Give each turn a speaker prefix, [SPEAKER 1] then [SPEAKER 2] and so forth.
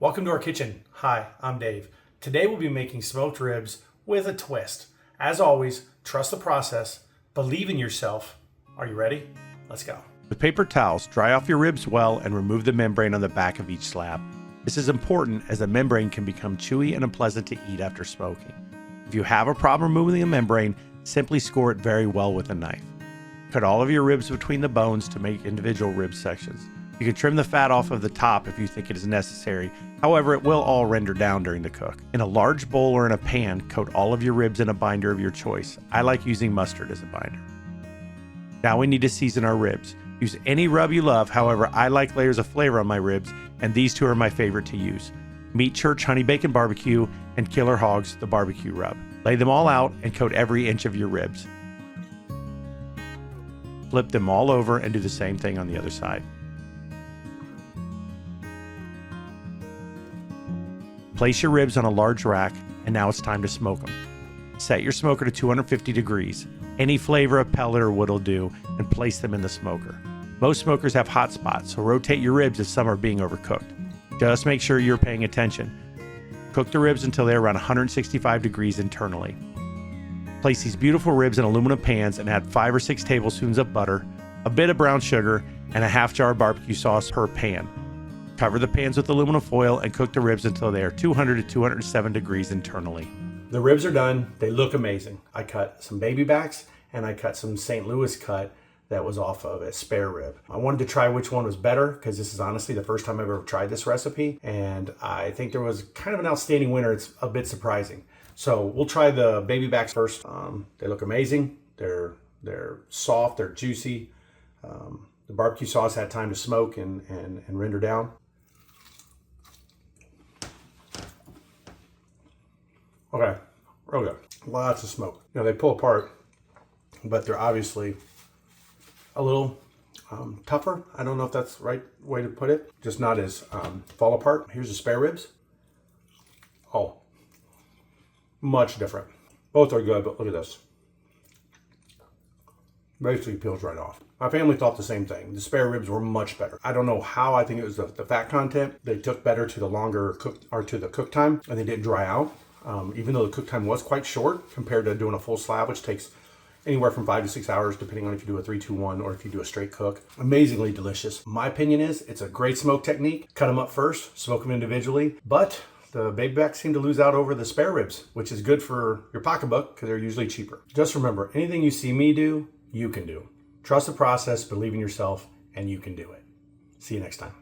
[SPEAKER 1] Welcome to our kitchen. Hi, I'm Dave. Today we'll be making smoked ribs with a twist. As always, trust the process, believe in yourself. Are you ready? Let's go.
[SPEAKER 2] With paper towels, dry off your ribs well and remove the membrane on the back of each slab. This is important as the membrane can become chewy and unpleasant to eat after smoking. If you have a problem removing the membrane, simply score it very well with a knife. Cut all of your ribs between the bones to make individual rib sections. You can trim the fat off of the top if you think it is necessary. However, it will all render down during the cook. In a large bowl or in a pan, coat all of your ribs in a binder of your choice. I like using mustard as a binder. Now we need to season our ribs. Use any rub you love, however, I like layers of flavor on my ribs, and these two are my favorite to use. Meat Church Honey Bacon Barbecue and Killer Hogs the barbecue rub. Lay them all out and coat every inch of your ribs. Flip them all over and do the same thing on the other side. Place your ribs on a large rack, and now it's time to smoke them. Set your smoker to 250 degrees. Any flavor of pellet or wood will do, and place them in the smoker. Most smokers have hot spots, so rotate your ribs if some are being overcooked. Just make sure you're paying attention. Cook the ribs until they're around 165 degrees internally. Place these beautiful ribs in aluminum pans and add 5 or 6 tablespoons of butter, a bit of brown sugar, and a half jar of barbecue sauce per pan. Cover the pans with aluminum foil and cook the ribs until they are 200 to 207 degrees internally.
[SPEAKER 1] The ribs are done. They look amazing. I cut some Babybacks and I cut some St. Louis cut that was off of a spare rib. I wanted to try which one was better because this is honestly the first time I've ever tried this recipe, and I think there was kind of an outstanding winner. It's a bit surprising. So we'll try the Babybacks first. They look amazing. They're soft, they're juicy. The barbecue sauce had time to smoke and render down. Okay, real good. Lots of smoke. You know, they pull apart, but they're obviously a little tougher. I don't know if that's the right way to put it. Just not as fall apart. Here's the spare ribs. Oh, much different. Both are good, but look at this. Basically peels right off. My family thought the same thing. The spare ribs were much better. I don't know how. I think it was the fat content. They took better to the longer cook or to the cook time, and they didn't dry out. Even though the cook time was quite short compared to doing a full slab, which takes anywhere from 5 to 6 hours, depending on if you do a 3-2-1 or if you do a straight cook. Amazingly delicious. My opinion is it's a great smoke technique. Cut them up first, smoke them individually, but the Babybacks seem to lose out over the spare ribs, which is good for your pocketbook because they're usually cheaper. Just remember, anything you see me do, you can do. Trust the process, believe in yourself, and you can do it. See you next time.